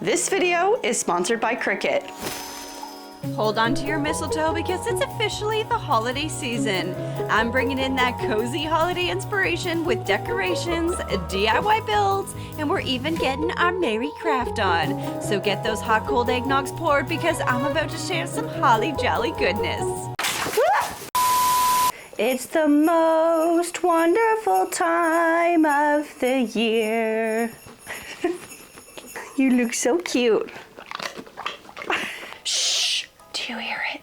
This video is sponsored by Cricut. Hold on to your mistletoe because it's officially the holiday season. I'm bringing in that cozy holiday inspiration with decorations, DIY builds, and we're even getting our merry craft on. So get those hot cold eggnogs poured because I'm about to share some holly jolly goodness. It's the most wonderful time of the year. You look so cute. Shh, do you hear it?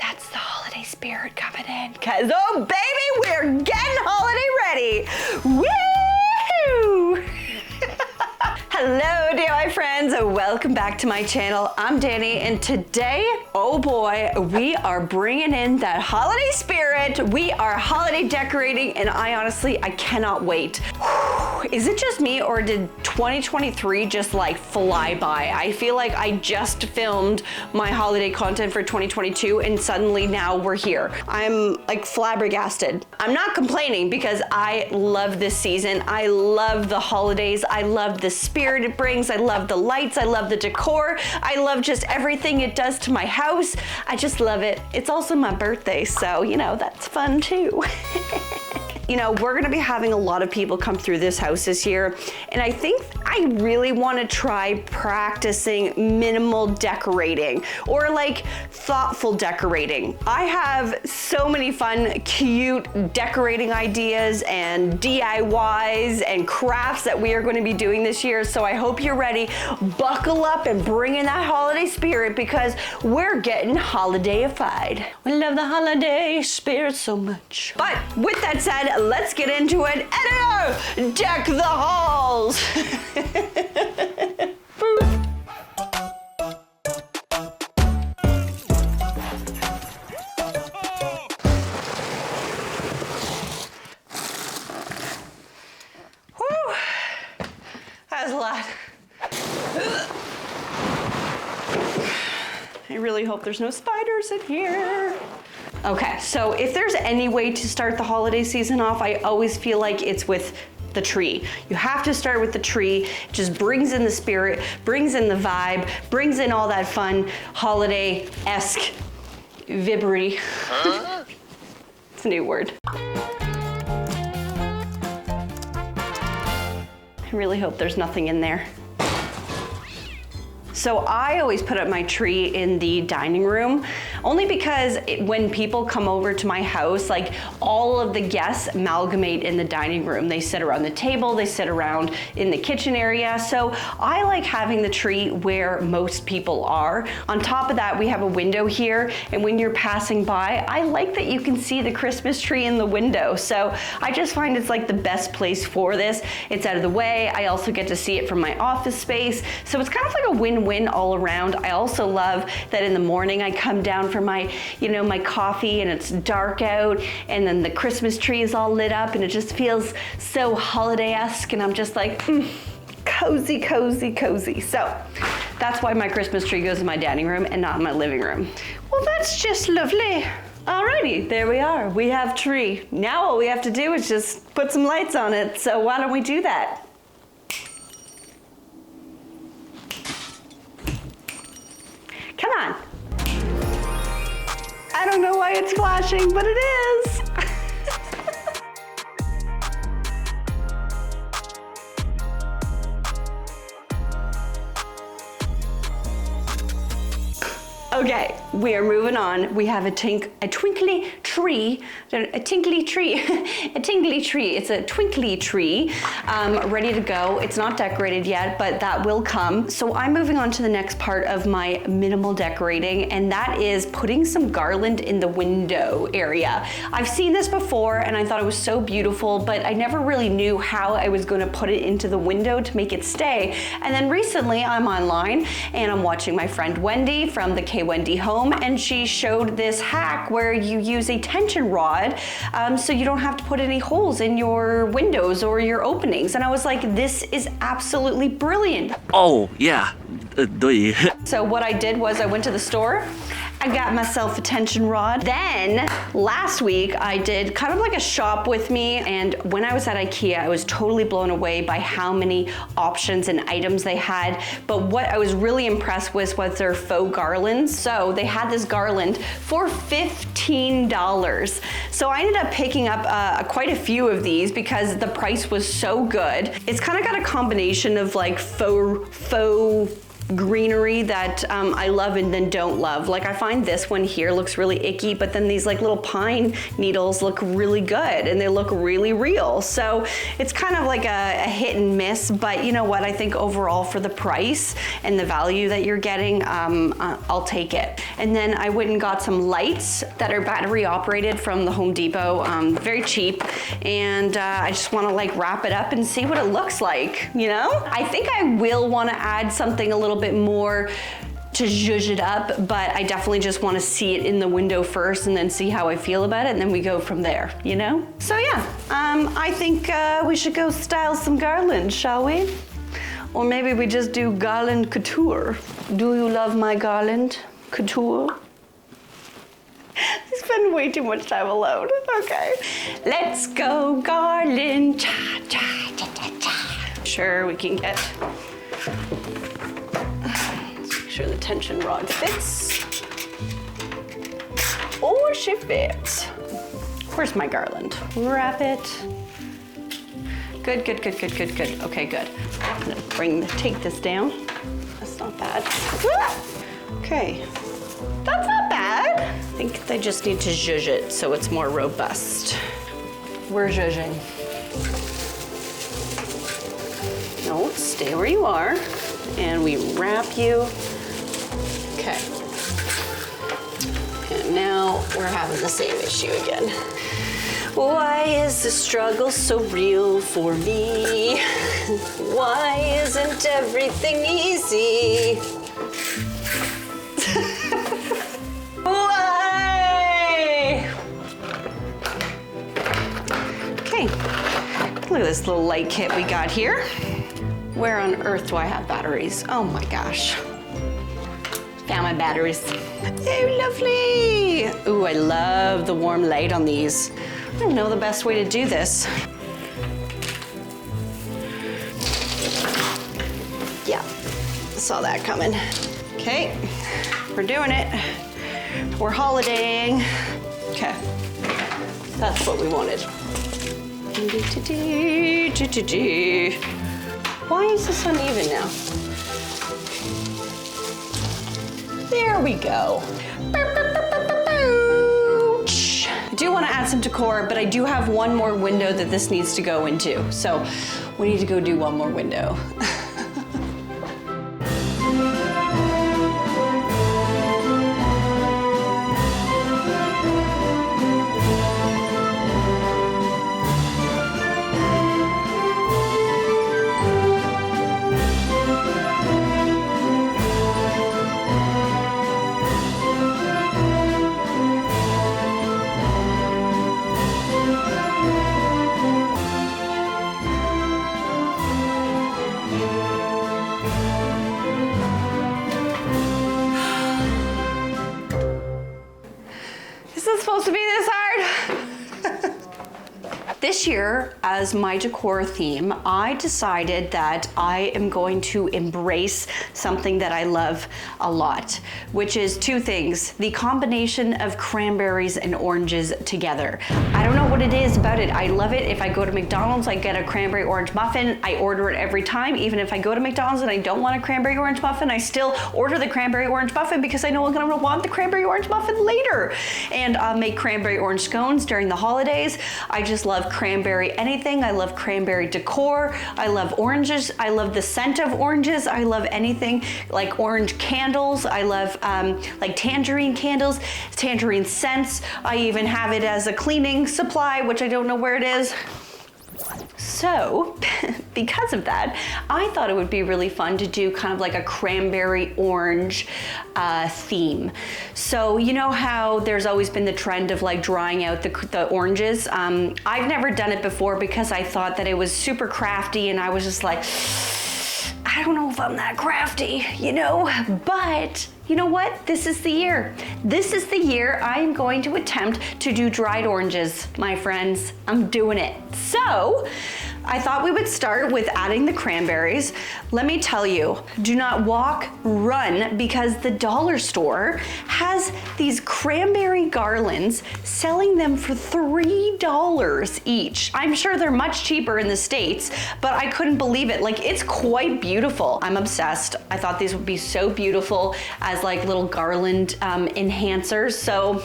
That's the holiday spirit coming in. Cause oh baby, we're getting holiday ready. Woo! Hello DIY friends, welcome back to my channel. I'm Danie, and today, oh boy, we are bringing in that holiday spirit. We are holiday decorating, and I cannot wait. Is it just me, or did 2023 just like fly by? I feel like I just filmed my holiday content for 2022 and suddenly now we're here. I'm like flabbergasted. I'm not complaining because I love this season. I love the holidays. I love the spirit it brings. I love the lights. I love the decor. I love just everything it does to my house. I just love it. It's also my birthday, so you know, that's fun too. You know, we're gonna be having a lot of people come through this house this year, and I think I really wanna try practicing minimal decorating or like thoughtful decorating. I have so many fun, cute decorating ideas and DIYs and crafts that we are gonna be doing this year, so I hope you're ready. Buckle up and bring in that holiday spirit because we're getting holidayified. We love the holiday spirit so much. But with that said, let's get into it. Editor, deck the halls. Whew. That was a lot. I really hope there's no spiders in here. Okay, so if there's any way to start the holiday season off, I always feel like it's with the tree. You have to start with the tree. It just brings in the spirit, brings in the vibe, brings in all that fun holiday-esque vibbery. It's a new word. I really hope there's nothing in there. So I always put up my tree in the dining room, only because when people come over to my house, like all of the guests amalgamate in the dining room. They sit around the table, they sit around in the kitchen area. So I like having the tree where most people are. On top of that, we have a window here, and when you're passing by, I like that you can see the Christmas tree in the window. So I just find it's like the best place for this. It's out of the way. I also get to see it from my office space. So it's kind of like a win-win all around. I also love that in the morning I come down for my, my coffee and it's dark out, and then the Christmas tree is all lit up and it just feels so holiday-esque, and I'm just like, cozy, cozy, cozy. So that's why my Christmas tree goes in my dining room and not in my living room. Well, that's just lovely. Alrighty, there we are. We have tree. Now all we have to do is just put some lights on it. So why don't we do that? Come on. I don't know why it's flashing, but it is. Okay, we are moving on. We have a twinkly tree. It's a twinkly tree, ready to go. It's not decorated yet, but that will come. So I'm moving on to the next part of my minimal decorating, and that is putting some garland in the window area. I've seen this before, and I thought it was so beautiful, but I never really knew how I was going to put it into the window to make it stay. And then recently, I'm online, and I'm watching my friend Wendy from the Wendy Home, and she showed this hack where you use a tension rod so you don't have to put any holes in your windows or your openings. And I was like, this is absolutely brilliant. Oh, yeah. 对. So what I did was I went to the store I got myself a tension rod. Then last week I did kind of like a shop with me, and when I was at IKEA, I was totally blown away by how many options and items they had. But what I was really impressed with was their faux garlands. So they had this garland for $15. So I ended up picking up quite a few of these because the price was so good. It's kind of got a combination of like faux greenery that I love and then don't love. Like I find this one here looks really icky, but then these like little pine needles look really good and they look really real. So it's kind of like a hit and miss, but you know what? I think overall for the price and the value that you're getting, I'll take it. And then I went and got some lights that are battery operated from the Home Depot, very cheap. And I just wanna like wrap it up and see what it looks like, you know? I think I will wanna add something a little bit more to zhuzh it up, but I definitely just want to see it in the window first and then see how I feel about it, and then we go from there, you know? So yeah, I think we should go style some garland, shall we? Or maybe we just do garland couture. Do you love my garland couture? I spend way too much time alone. Okay, let's go garland. Cha, cha, cha, cha, cha. Sure, we can get. Sure the tension rod fits. Oh, she fits. Where's my garland? Wrap it. Good, good, good, good, good, good. Okay, good. I'm gonna take this down. That's not bad. Okay, that's not bad. I think they just need to zhuzh it so it's more robust. We're zhuzhing. No, stay where you are. And we wrap you. Okay. And now we're having the same issue again. Why is the struggle so real for me? Why isn't everything easy? Why? Okay. Look at this little light kit we got here. Where on earth do I have batteries? Oh my gosh. Found my batteries. Oh, lovely. Ooh, I love the warm light on these. I don't know the best way to do this. Yeah, saw that coming. Okay, we're doing it. We're holidaying. Okay, that's what we wanted. Why is this uneven now? There we go. I do want to add some decor, but I do have one more window that this needs to go into. So we need to go do one more window. Supposed to be this hard. This year, as my decor theme, I decided that I am going to embrace something that I love a lot, which is two things: the combination of cranberries and oranges together. I don't know what it is about it. I love it. If I go to McDonald's, I get a cranberry orange muffin. I order it every time. Even if I go to McDonald's and I don't want a cranberry orange muffin, I still order the cranberry orange muffin because I know I'm gonna want the cranberry orange muffin later. And I'll make cranberry orange scones during the holidays. I just love cranberry anything. I love cranberry decor. I love oranges. I love the scent of oranges. I love anything like orange candles. I love like tangerine candles, tangerine scents. I even have it as a cleaning supply, which I don't know where it is. So, because of that, I thought it would be really fun to do kind of like a cranberry orange theme. So, you know how there's always been the trend of like drying out the oranges? I've never done it before because I thought that it was super crafty, and I was just like, I don't know if I'm that crafty, you know, but you know what? This is the year. This is the year I am going to attempt to do dried oranges, my friends. I'm doing it. So, I thought we would start with adding the cranberries. Let me tell you, do not walk, run, because the dollar store has these cranberry garlands, selling them for $3 each. I'm sure they're much cheaper in the States, but I couldn't believe it. Like, it's quite beautiful. I'm obsessed. I thought these would be so beautiful as like little garland enhancers. So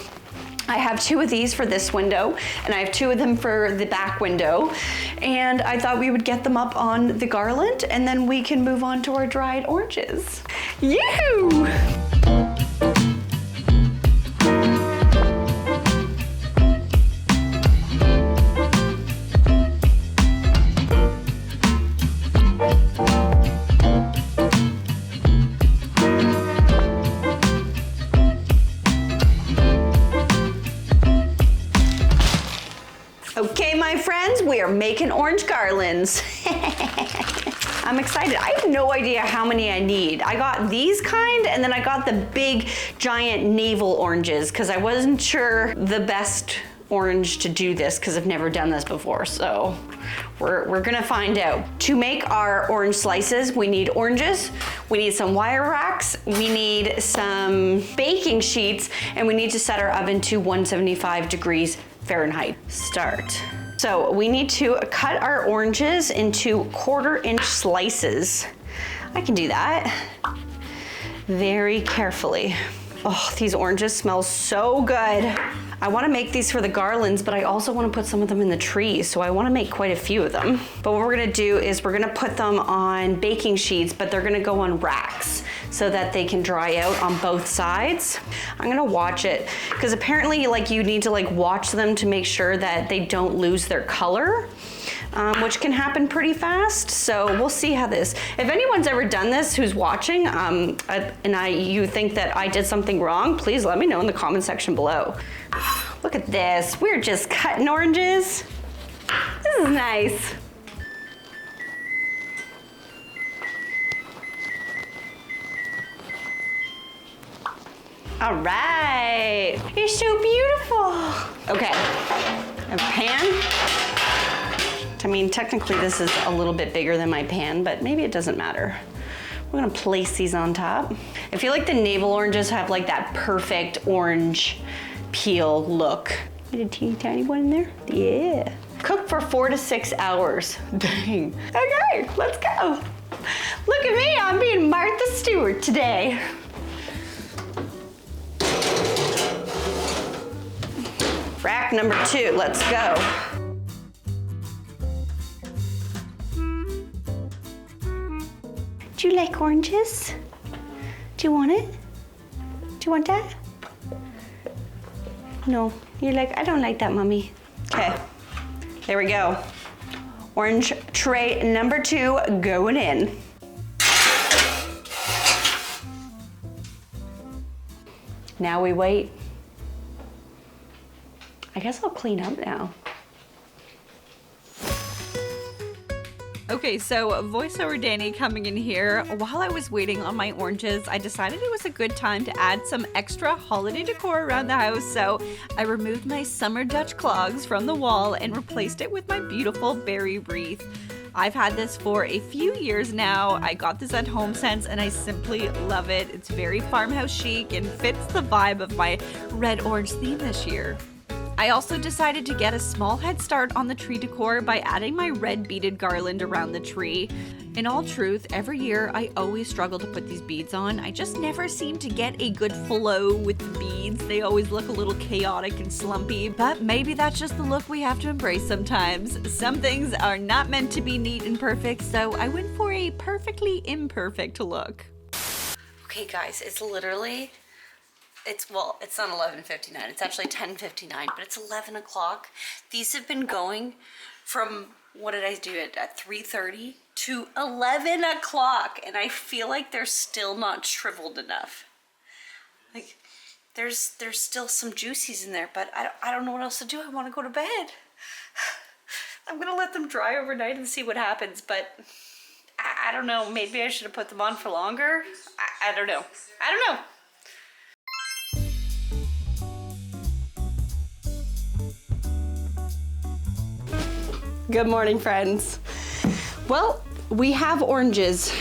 I have 2 of these for this window, and I have 2 of them for the back window. And I thought we would get them up on the garland, and then we can move on to our dried oranges. Yoo-hoo! Okay, my friends, we are making orange garlands. I'm excited. I have no idea how many I need. I got these kind, and then I got the big, giant navel oranges, because I wasn't sure the best orange to do this, because I've never done this before, so we're gonna find out. To make our orange slices, we need oranges, we need some wire racks, we need some baking sheets, and we need to set our oven to 175 degrees Fahrenheit. Start. So we need to cut our oranges into 1/4-inch slices. I can do that very carefully. Oh, these oranges smell so good. I want to make these for the garlands, but I also want to put some of them in the trees, so I want to make quite a few of them. But what we're going to do is we're going to put them on baking sheets, but they're going to go on racks so that they can dry out on both sides. I'm going to watch it, because apparently like you need to like watch them to make sure that they don't lose their color. Which can happen pretty fast. So we'll see how this, if anyone's ever done this who's watching, you think that I did something wrong, please let me know in the comment section below. Look at this, we're just cutting oranges. This is nice. All right, you're so beautiful. Okay, a pan. I mean, technically this is a little bit bigger than my pan, but maybe it doesn't matter. We're gonna place these on top. I feel like the navel oranges have like that perfect orange peel look. Get a teeny tiny one in there. Yeah. Cook for 4 to 6 hours. Dang. Okay, let's go. Look at me, I'm being Martha Stewart today. Rack number 2, let's go. Do you like oranges? Do you want it? Do you want that? No, you're like, I don't like that, mommy. Okay, there we go. Orange tray number 2 going in. Now we wait. I guess I'll clean up now. Okay, so voiceover Danie coming in here. While I was waiting on my oranges, I decided it was a good time to add some extra holiday decor around the house, so I removed my summer Dutch clogs from the wall and replaced it with my beautiful berry wreath. I've had this for a few years now. I got this at HomeSense and I simply love it. It's very farmhouse chic and fits the vibe of my red-orange theme this year. I also decided to get a small head start on the tree decor by adding my red beaded garland around the tree. In all truth, every year I always struggle to put these beads on. I just never seem to get a good flow with the beads. They always look a little chaotic and slumpy, but maybe that's just the look we have to embrace sometimes. Some things are not meant to be neat and perfect, so I went for a perfectly imperfect look. Okay guys, it's literally, it's not 11:59, it's actually 10:59, but it's 11 o'clock. These have been going from, what did I do it at 3:30 to 11 o'clock, and I feel like they're still not shriveled enough. Like, there's still some juicies in there, but I don't know what else to do. I want to go to bed. I'm gonna let them dry overnight and see what happens, but I don't know. Maybe I should have put them on for longer. I don't know. I don't know. Good morning, friends. Well, we have oranges.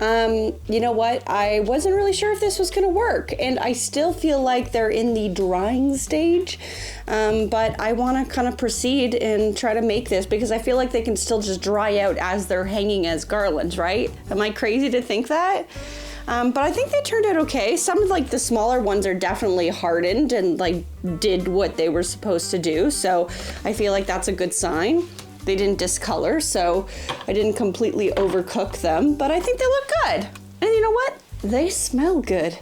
You know what? I wasn't really sure if this was gonna work, and I still feel like they're in the drying stage, but I wanna kind of proceed and try to make this because I feel like they can still just dry out as they're hanging as garlands, right? Am I crazy to think that? But I think they turned out okay. Some of like the smaller ones are definitely hardened and like did what they were supposed to do. So I feel like that's a good sign. They didn't discolor, so I didn't completely overcook them, but I think they look good. And you know what? They smell good.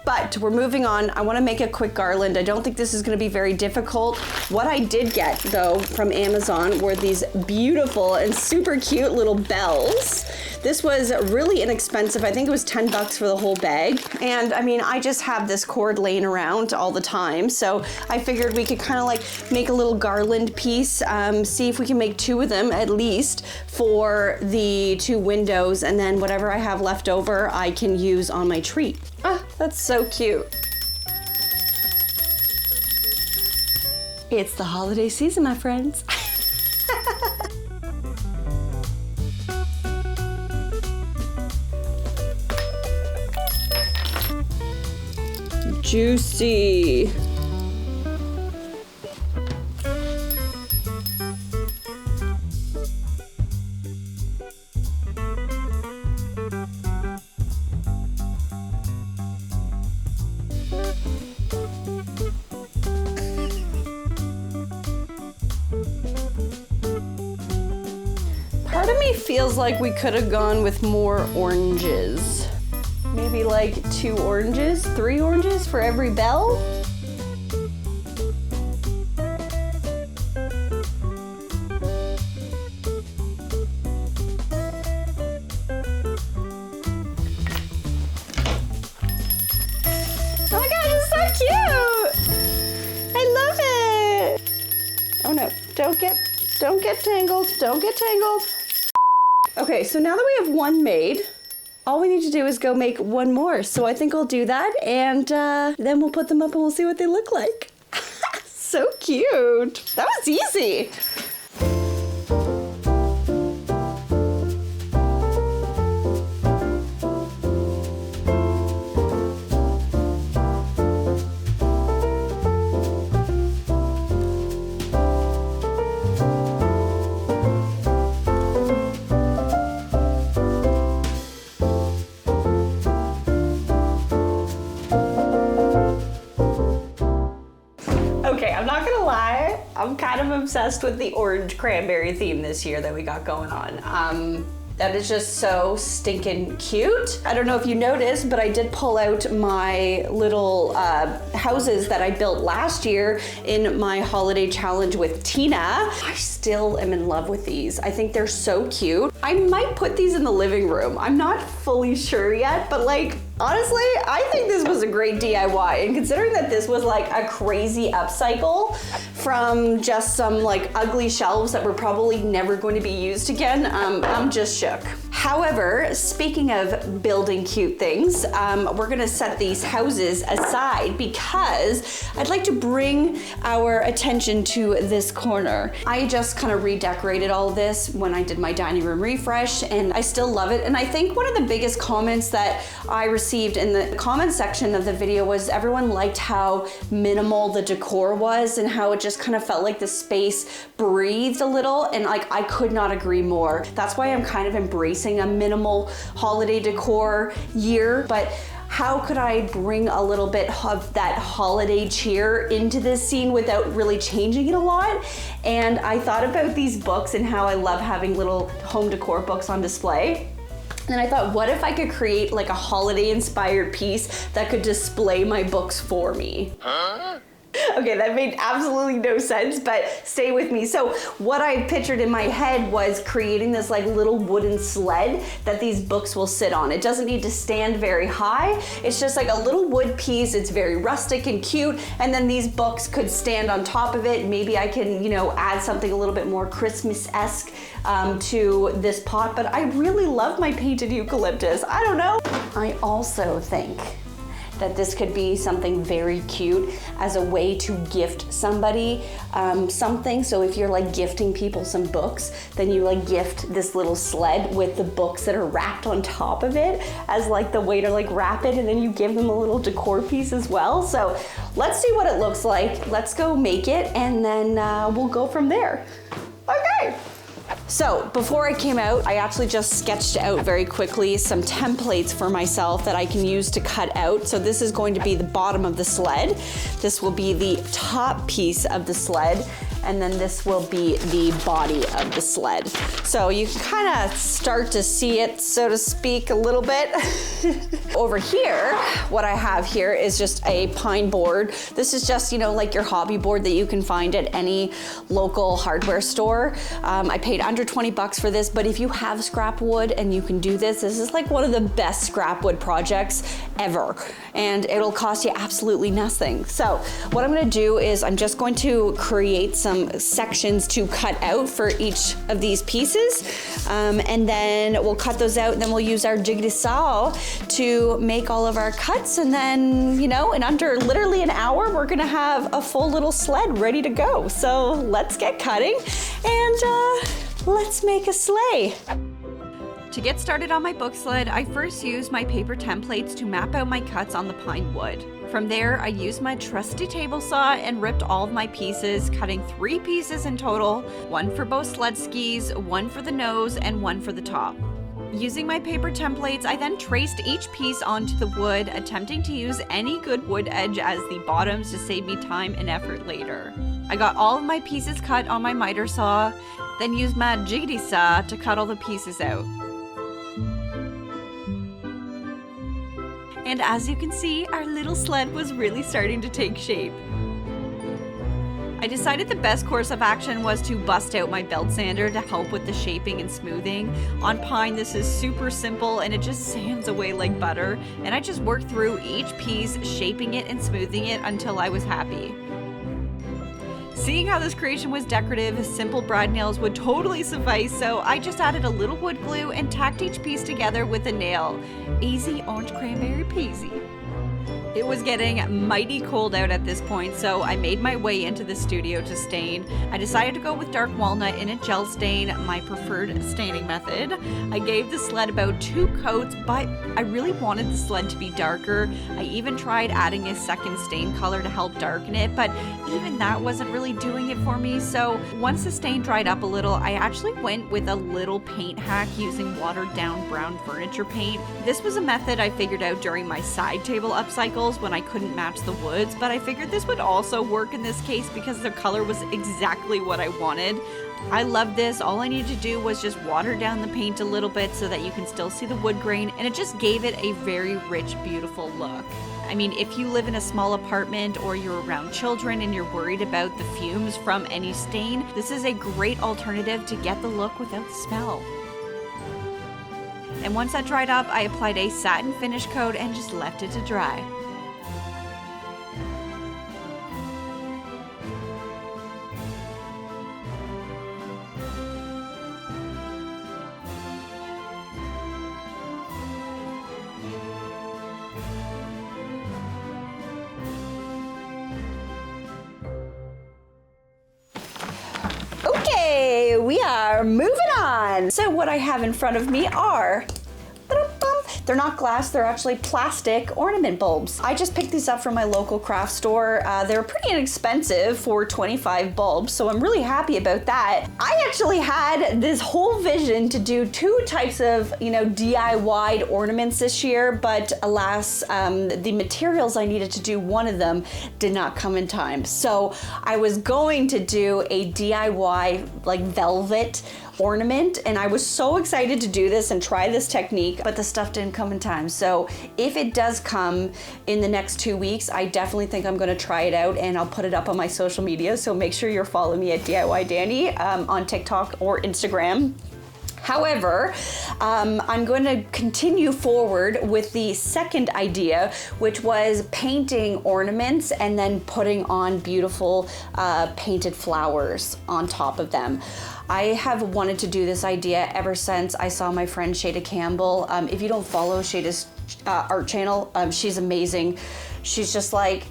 But we're moving on. I want to make a quick garland. I don't think this is going to be very difficult. What I did get though from Amazon were these beautiful and super cute little bells. This was really inexpensive. I think it was 10 bucks for the whole bag. And I mean, I just have this cord laying around all the time. So I figured we could kind of like make a little garland piece, see if we can make 2 of them at least for the 2 windows. And then whatever I have left over, I can use on my tree. Ah, that's so cute. It's the holiday season, my friends. Juicy. Part of me feels like we could have gone with more oranges. Maybe like 2 oranges, 3 oranges for every bell? Oh my gosh, it's so cute! I love it! Oh no, don't get tangled, don't get tangled. Okay, so now that we have 1 made, all we need to do is go make 1 more. So I think I'll do that, and then we'll put them up and we'll see what they look like. So cute. That was easy. Okay, I'm not gonna lie, I'm kind of obsessed with the orange cranberry theme this year that we got going on. That is just so stinking cute. I don't know if you noticed, but I did pull out my little houses that I built last year in my holiday challenge with Tina. I still am in love with these. I think they're so cute. I might put these in the living room. I'm not fully sure yet, but like, honestly, I think this was a great DIY, and considering that this was like a crazy upcycle from just some like ugly shelves that were probably never going to be used again, I'm just shook. However, speaking of building cute things, we're gonna set these houses aside because I'd like to bring our attention to this corner. I just kind of redecorated all of this when I did my dining room refresh, and I still love it. And I think one of the biggest comments that I received in the comment section of the video was everyone liked how minimal the decor was and how it just kind of felt like the space breathed a little, and like I could not agree more. That's why I'm kind of embracing a minimal holiday decor year, but how could I bring a little bit of that holiday cheer into this scene without really changing it a lot? And I thought about these books and how I love having little home decor books on display. And I thought, what if I could create like a holiday inspired piece that could display my books for me? Huh? Okay, that made absolutely no sense, but stay with me. So what I pictured in my head was creating this like little wooden sled that these books will sit on. It doesn't need to stand very high. It's just like a little wood piece. It's very rustic and cute. And then these books could stand on top of it. Maybe I can, you know, add something a little bit more Christmas-esque to this pot, but I really love my painted eucalyptus. I don't know. I also think that this could be something very cute as a way to gift somebody something. So if you're like gifting people some books, then you like gift this little sled with the books that are wrapped on top of it as like the way to like wrap it, and then you give them a little decor piece as well. So let's see what it looks like. Let's go make it, and then we'll go from there. Okay. So before I came out, I actually just sketched out very quickly some templates for myself that I can use to cut out. So this is going to be the bottom of the sled. This will be the top piece of the sled. And then this will be the body of the sled. So you can kind of start to see it, so to speak, a little bit. Over here, what I have here is just a pine board. This is just, you know, like your hobby board that you can find at any local hardware store. I paid under 20 bucks for this, but if you have scrap wood and you can do this, this is like one of the best scrap wood projects ever. And it'll cost you absolutely nothing. So what I'm gonna do is I'm just going to create some sections to cut out for each of these pieces. And then we'll cut those out, and then we'll use our jiggity saw to make all of our cuts. And then, you know, in under literally an hour, we're gonna have a full little sled ready to go. So let's get cutting and let's make a sleigh. To get started on my book sled, I first used my paper templates to map out my cuts on the pine wood. From there, I used my trusty table saw and ripped all of my pieces, cutting 3 pieces in total, 1 for both sled skis, 1 for the nose, and 1 for the top. Using my paper templates, I then traced each piece onto the wood, attempting to use any good wood edge as the bottoms to save me time and effort later. I got all of my pieces cut on my miter saw, then used my jiggity saw to cut all the pieces out. And as you can see, our little sled was really starting to take shape. I decided the best course of action was to bust out my belt sander to help with the shaping and smoothing. On pine, this is super simple and it just sands away like butter. And I just worked through each piece, shaping it and smoothing it until I was happy. Seeing how this creation was decorative, simple bride nails would totally suffice, so I just added a little wood glue and tacked each piece together with a nail. Easy orange cranberry peasy. It was getting mighty cold out at this point, so I made my way into the studio to stain. I decided to go with dark walnut in a gel stain, my preferred staining method. I gave the sled about 2 coats, but I really wanted the sled to be darker. I even tried adding a second stain color to help darken it, but even that wasn't really doing it for me. So once the stain dried up a little, I actually went with a little paint hack using watered down brown furniture paint. This was a method I figured out during my side table upcycle when I couldn't match the woods, but I figured this would also work in this case because the color was exactly what I wanted. I love this. All I needed to do was just water down the paint a little bit so that you can still see the wood grain, and it just gave it a very rich, beautiful look. I mean, if you live in a small apartment or you're around children and you're worried about the fumes from any stain, this is a great alternative to get the look without the smell. And once that dried up, I applied a satin finish coat and just left it to dry. Okay, we are moving on. So what I have in front of me are, they're not glass, they're actually plastic ornament bulbs. I just picked these up from my local craft store. They're pretty inexpensive for 25 bulbs, so I'm really happy about that. I actually had this whole vision to do 2 types of, you know, DIY ornaments this year, but alas, the materials I needed to do one of them did not come in time. So I was going to do a DIY like velvet ornament, and I was so excited to do this and try this technique, but the stuff didn't come in time. So if it does come in the next 2 weeks, I definitely think I'm gonna try it out, and I'll put it up on my social media. So make sure you're following me at DIY Danie on TikTok or Instagram. However, I'm going to continue forward with the second idea, which was painting ornaments and then putting on beautiful painted flowers on top of them. I have wanted to do this idea ever since I saw my friend Shada Campbell. If you don't follow Shada's art channel, she's amazing. She's just like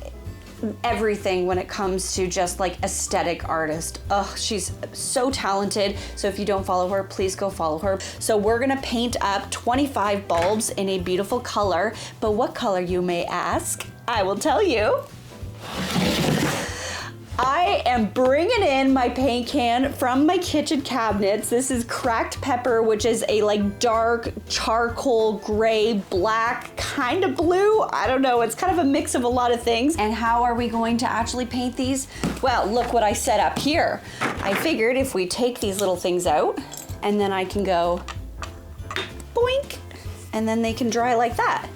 everything when it comes to just like aesthetic artist. She's so talented. So if you don't follow her, please go follow her. So we're gonna paint up 25 bulbs in a beautiful color. But what color, you may ask? I will tell you. I am bringing in my paint can from my kitchen cabinets. This is Cracked Pepper, which is a like dark charcoal gray, black, kind of blue. I don't know, it's kind of a mix of a lot of things. And how are we going to actually paint these? Well, look what I set up here. I figured if we take these little things out, and then I can go boink, and then they can dry like that.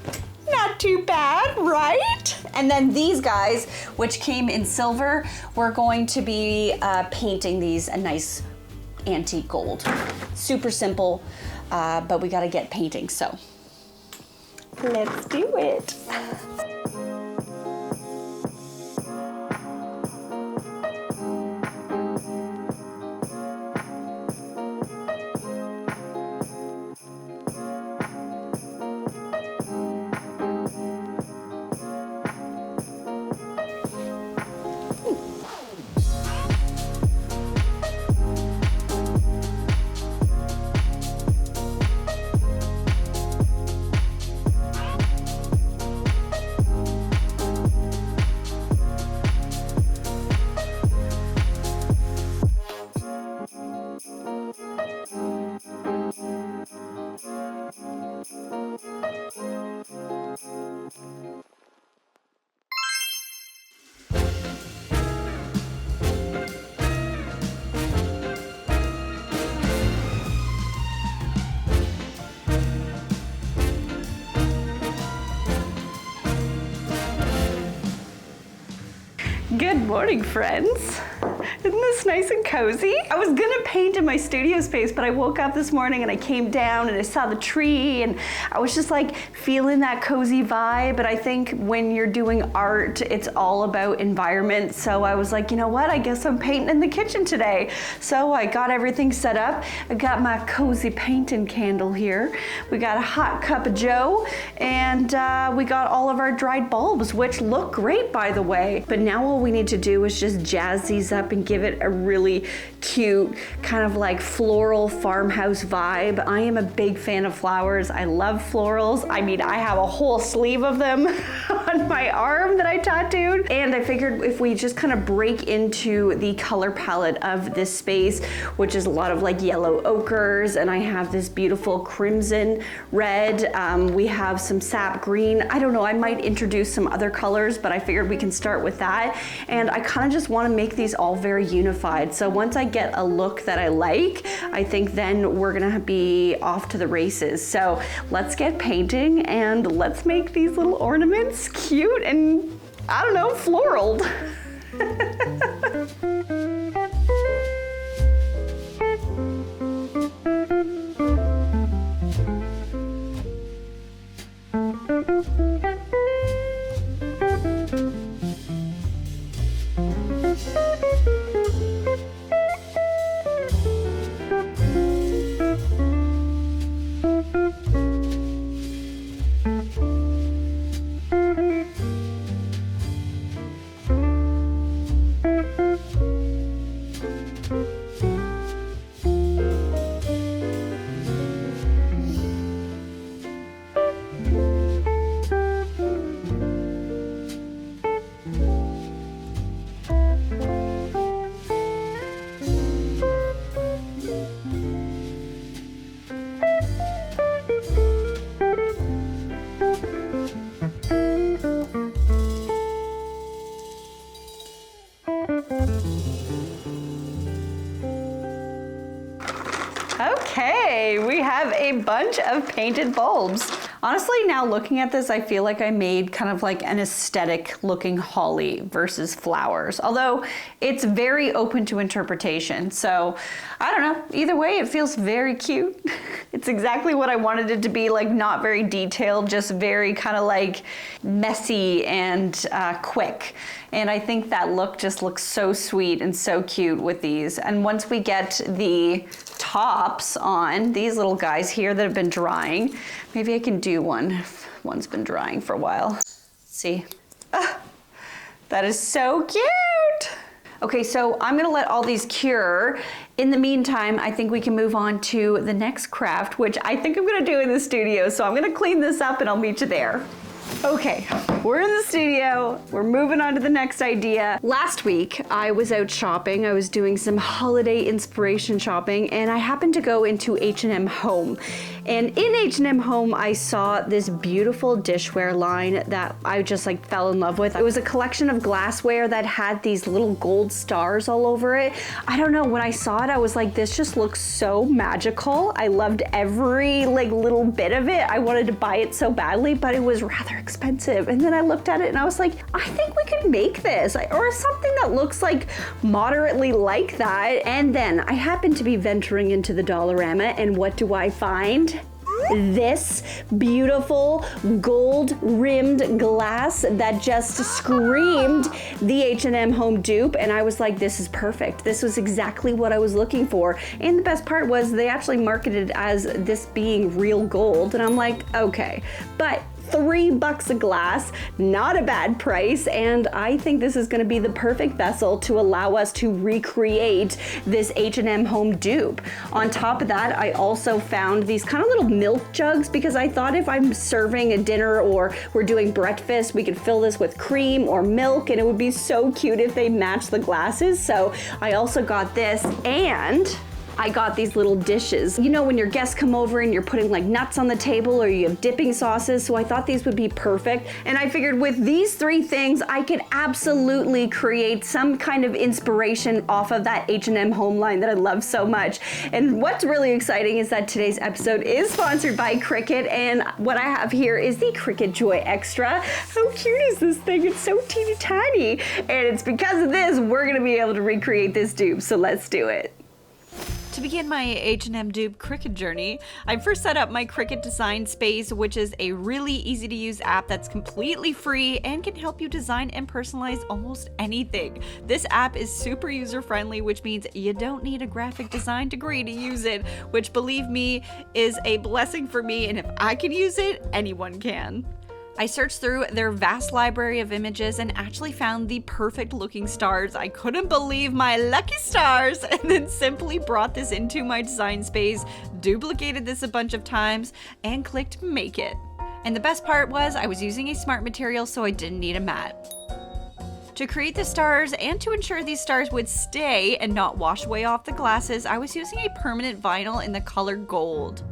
Not too bad, right? And then these guys, which came in silver, we're going to be painting these a nice antique gold. Super simple, but we gotta get painting, so let's do it. Good morning, friends. Isn't this nice and cozy? I was gonna paint in my studio space, but I woke up this morning and I came down and I saw the tree and I was just like feeling that cozy vibe. But I think when you're doing art, it's all about environment. So I was like, you know what? I guess I'm painting in the kitchen today. So I got everything set up. I got my cozy painting candle here. We got a hot cup of joe, and we got all of our dried bulbs, which look great, by the way. But now all we need to do is just jazz these up and give it a really cute kind of like floral farmhouse vibe. I am a big fan of flowers. I love florals. I mean, I have a whole sleeve of them on my arm that I tattooed. And I figured if we just kind of break into the color palette of this space, which is a lot of like yellow ochres, and I have this beautiful crimson red. We have some sap green. I don't know, I might introduce some other colors, but I figured we can start with that. And I kind of just want to make these all very unified. So once I get a look that I like, I think then we're gonna be off to the races. So let's get painting and let's make these little ornaments cute and, I don't know, floraled. a bunch of painted bulbs. Honestly, now looking at this, I feel like I made kind of like an aesthetic looking holly versus flowers, although it's very open to interpretation. So I don't know, either way, it feels very cute. It's exactly what I wanted it to be, like not very detailed, just very kind of like messy and quick. And I think that look just looks so sweet and so cute with these. And once we get the tops on, these little guys here that have been drying, maybe I can do one if one's been drying for a while. Let's see. That is so cute. Okay, so I'm gonna let all these cure. In the meantime, I think we can move on to the next craft, which I think I'm gonna do in the studio. So I'm gonna clean this up and I'll meet you there. Okay, we're in the studio. We're moving on to the next idea. Last week, I was out shopping. I was doing some holiday inspiration shopping, and I happened to go into H&M Home. And in H&M Home, I saw this beautiful dishware line that I just like fell in love with. It was a collection of glassware that had these little gold stars all over it. I don't know, when I saw it, I was like, this just looks so magical. I loved every like little bit of it. I wanted to buy it so badly, but it was rather expensive. And then I looked at it and I was like, I think we could make this, or something that looks like moderately like that. And then I happened to be venturing into the Dollarama, and what do I find? This beautiful gold rimmed glass that just screamed the H&M Home dupe, and I was like, this is perfect. This was exactly what I was looking for. And the best part was they actually marketed as this being real gold, and I'm like, okay, but $3 a glass, not a bad price, and I think this is gonna be the perfect vessel to allow us to recreate this H&M Home dupe. On top of that, I also found these kind of little milk jugs, because I thought if I'm serving a dinner or we're doing breakfast, we could fill this with cream or milk, and it would be so cute if they matched the glasses. So I also got this, and I got these little dishes. You know, when your guests come over and you're putting like nuts on the table, or you have dipping sauces, so I thought these would be perfect. And I figured with these three things, I could absolutely create some kind of inspiration off of that H&M Home line that I love so much. And what's really exciting is that today's episode is sponsored by Cricut, and what I have here is the Cricut Joy Xtra. How cute is this thing? It's so teeny tiny. And it's because of this, we're gonna be able to recreate this dupe, so let's do it. To begin my H&M dupe Cricut journey, I first set up my Cricut Design Space, which is a really easy to use app that's completely free and can help you design and personalize almost anything. This app is super user friendly, which means you don't need a graphic design degree to use it, which, believe me, is a blessing for me, and if I can use it, anyone can. I searched through their vast library of images and actually found the perfect looking stars. I couldn't believe my lucky stars, and then simply brought this into my design space, duplicated this a bunch of times, and clicked make it. And the best part was I was using a smart material, so I didn't need a mat. To create the stars and to ensure these stars would stay and not wash away off the glasses, I was using a permanent vinyl in the color gold.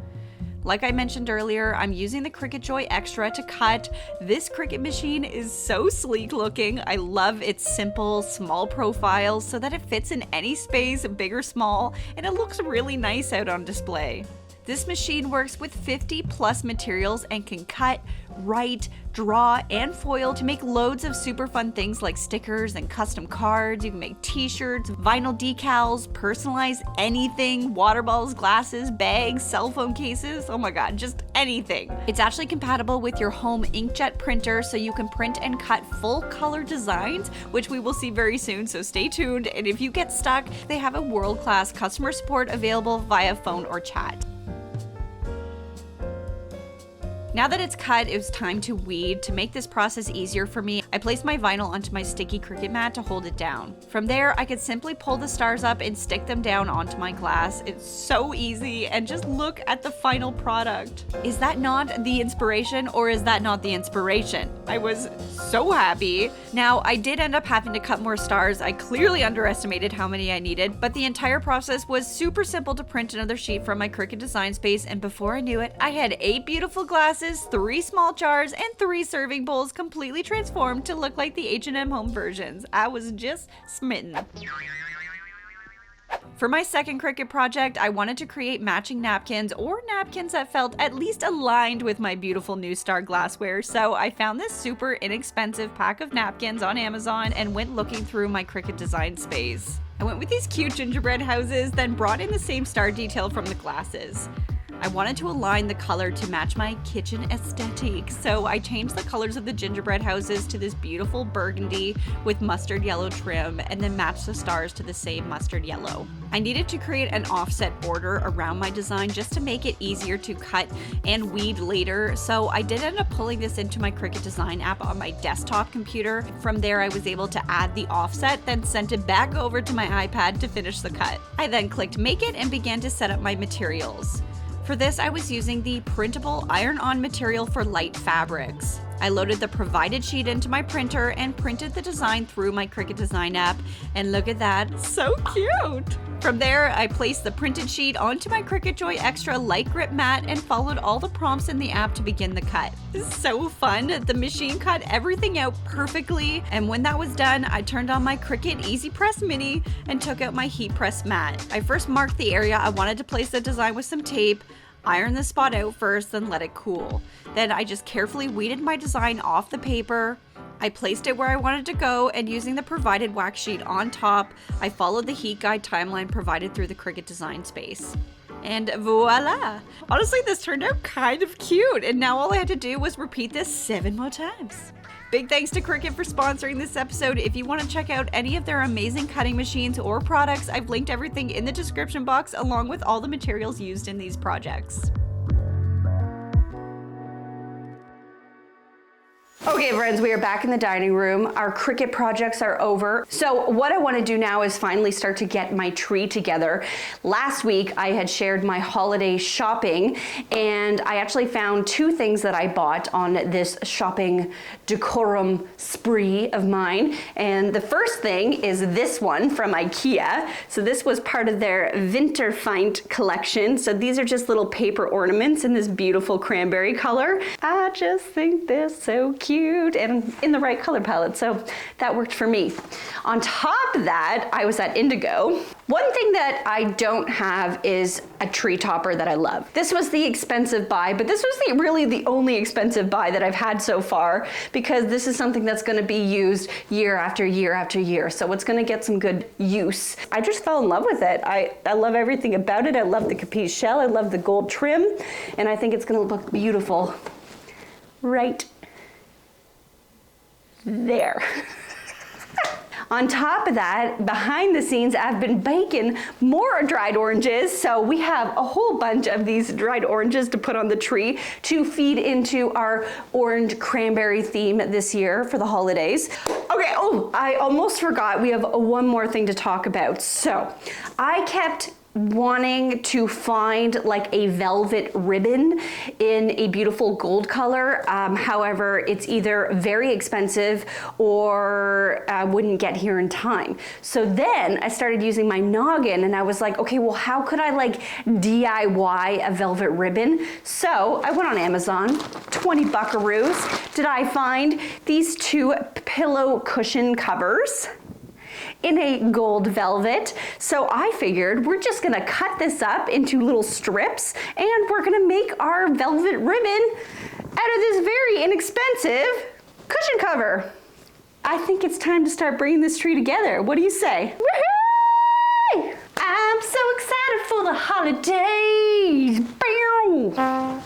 Like I mentioned earlier, I'm using the Cricut Joy Xtra to cut. This Cricut machine is so sleek looking. I love its simple, small profile so that it fits in any space, big or small, and it looks really nice out on display. This machine works with 50 plus materials and can cut, write, draw, and foil to make loads of super fun things like stickers and custom cards. You can make t-shirts, vinyl decals, personalize anything, water bottles, glasses, bags, cell phone cases, oh my god, just anything. It's actually compatible with your home inkjet printer, so you can print and cut full color designs, which we will see very soon, so stay tuned. And if you get stuck, they have a world-class customer support available via phone or chat. Now that it's cut, it was time to weed. To make this process easier for me, I placed my vinyl onto my sticky Cricut mat to hold it down. From there, I could simply pull the stars up and stick them down onto my glass. It's so easy, and just look at the final product. Is that not the inspiration, or is that not the inspiration? I was so happy. Now, I did end up having to cut more stars. I clearly underestimated how many I needed, but the entire process was super simple to print another sheet from my Cricut Design Space, and before I knew it, I had 8 beautiful glasses, 3 small jars, and 3 serving bowls completely transformed to look like the H&M Home versions. I was just smitten. For my second Cricut project, I wanted to create matching napkins or napkins that felt at least aligned with my beautiful New Star glassware. So I found this super inexpensive pack of napkins on Amazon and went looking through my Cricut design space. I went with these cute gingerbread houses, then brought in the same star detail from the glasses. I wanted to align the color to match my kitchen aesthetic, so I changed the colors of the gingerbread houses to this beautiful burgundy with mustard yellow trim, and then matched the stars to the same mustard yellow. I needed to create an offset border around my design just to make it easier to cut and weed later, so I did end up pulling this into my Cricut Design app on my desktop computer. From there, I was able to add the offset, then sent it back over to my iPad to finish the cut. I then clicked Make It and began to set up my materials. For this, I was using the printable iron-on material for light fabrics. I loaded the provided sheet into my printer and printed the design through my Cricut Design app, and look at that, so cute! From there, I placed the printed sheet onto my Cricut Joy Xtra light grip mat and followed all the prompts in the app to begin the cut. This is so fun. The machine cut everything out perfectly, and when that was done, I turned on my Cricut EasyPress Mini and took out my heat press mat. I first marked the area I wanted to place the design with some tape, iron the spot out first, then let it cool. Then I just carefully weeded my design off the paper. I placed it where I wanted to go, and using the provided wax sheet on top, I followed the heat guide timeline provided through the Cricut Design space. And voila! Honestly, this turned out kind of cute, and now all I had to do was repeat this 7 more times. Big thanks to Cricut for sponsoring this episode. If you want to check out any of their amazing cutting machines or products, I've linked everything in the description box along with all the materials used in these projects. Okay, friends, we are back in the dining room. Our Cricut projects are over. So what I want to do now is finally start to get my tree together. Last week, I had shared my holiday shopping, and I actually found 2 things that I bought on this shopping decorum spree of mine. And the first thing is this one from IKEA. So this was part of their Winterfeind collection. So these are just little paper ornaments in this beautiful cranberry color. I just think they're so cute and in the right color palette, so that worked for me. On top of that, I was at Indigo. One thing that I don't have is a tree topper that I love. This was the expensive buy, but this was really the only expensive buy that I've had so far, because this is something that's going to be used year after year after year, so it's going to get some good use. I just fell in love with it. I love everything about it. I love the capiche shell, I love the gold trim, and I think it's going to look beautiful right there. On top of that, behind the scenes, I've been baking more dried oranges. So we have a whole bunch of these dried oranges to put on the tree to feed into our orange cranberry theme this year for the holidays. Okay, I almost forgot. We have one more thing to talk about. So I kept wanting to find like a velvet ribbon in a beautiful gold color. However, it's either very expensive or wouldn't get here in time. So then I started using my noggin, and I was like, okay, well, how could I like DIY a velvet ribbon? So I went on Amazon, 20 buckaroos. Did I find these 2 pillow cushion covers in a gold velvet. So I figured we're just gonna cut this up into little strips, and we're gonna make our velvet ribbon out of this very inexpensive cushion cover. I think it's time to start bringing this tree together. What do you say? Woohoo! I'm so excited for the holidays. Bow.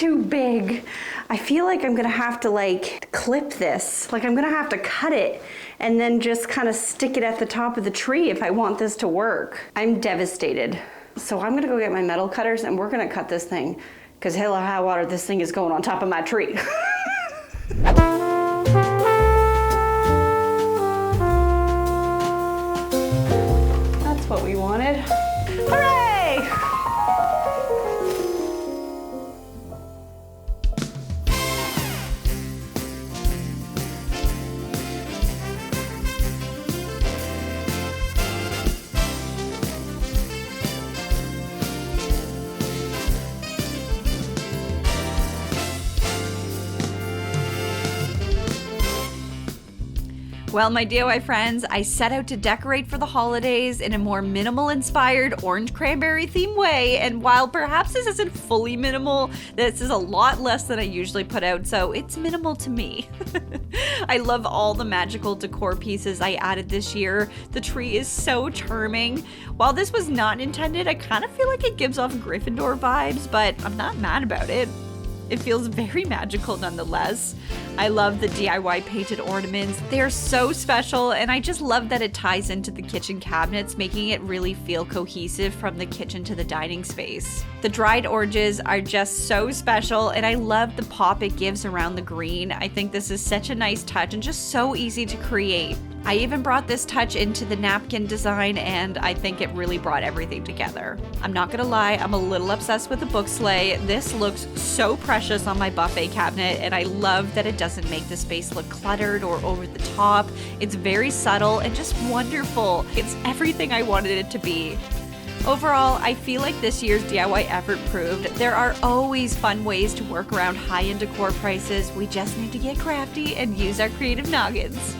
too big. I feel like I'm gonna have to like clip this. Like I'm gonna have to cut it and then just kind of stick it at the top of the tree if I want this to work. I'm devastated. So I'm gonna go get my metal cutters and we're gonna cut this thing, because hell or high water, this thing is going on top of my tree. That's what we wanted. Hooray! Well, my DIY friends, I set out to decorate for the holidays in a more minimal-inspired orange cranberry theme way, and while perhaps this isn't fully minimal, this is a lot less than I usually put out, so it's minimal to me. I love all the magical decor pieces I added this year. The tree is so charming. While this was not intended, I kind of feel like it gives off Gryffindor vibes, but I'm not mad about it. It feels very magical nonetheless. I love the DIY painted ornaments. They are so special, and I just love that it ties into the kitchen cabinets, making it really feel cohesive from the kitchen to the dining space. The dried oranges are just so special, and I love the pop it gives around the green. I think this is such a nice touch and just so easy to create. I even brought this touch into the napkin design, and I think it really brought everything together. I'm not gonna lie, I'm a little obsessed with the Book Sled. This looks so precious on my buffet cabinet, and I love that it doesn't make the space look cluttered or over the top. It's very subtle and just wonderful. It's everything I wanted it to be. Overall, I feel like this year's DIY effort proved there are always fun ways to work around high-end decor prices. We just need to get crafty and use our creative noggins.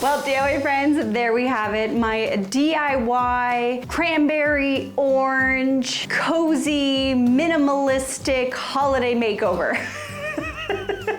Well, DIY friends, there we have it. My DIY cranberry orange, cozy, minimalistic holiday makeover.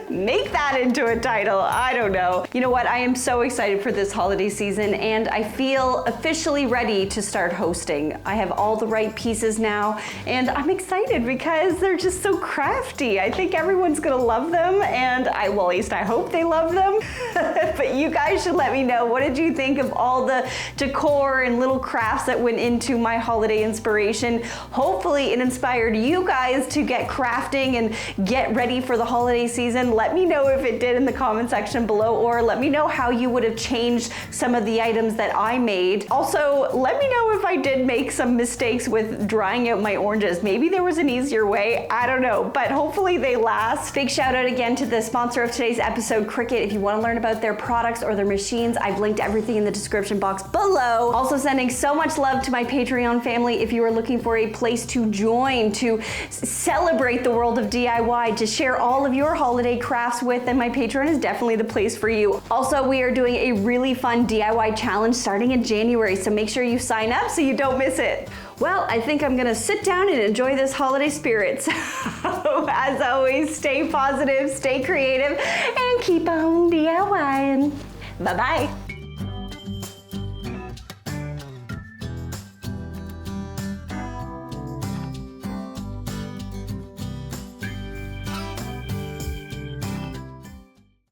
Make that into a title, I don't know. You know what, I am so excited for this holiday season, and I feel officially ready to start hosting. I have all the right pieces now, and I'm excited because they're just so crafty. I think everyone's gonna love them, and well, at least I hope they love them. But you guys should let me know, what did you think of all the decor and little crafts that went into my holiday inspiration? Hopefully it inspired you guys to get crafting and get ready for the holiday season. Let me know if it did in the comment section below, or let me know how you would have changed some of the items that I made. Also, let me know if I did make some mistakes with drying out my oranges. Maybe there was an easier way, I don't know, but hopefully they last. Big shout out again to the sponsor of today's episode, Cricut. If you want to learn about their products or their machines, I've linked everything in the description box below. Also sending so much love to my Patreon family. If you are looking for a place to join, to celebrate the world of DIY, to share all of your holiday crafts with, then my Patreon is definitely the place for you. Also, we are doing a really fun DIY challenge starting in January, so make sure you sign up so you don't miss it. Well, I think I'm gonna sit down and enjoy this holiday spirit. So, as always, stay positive, stay creative, and keep on DIYing. Bye-bye.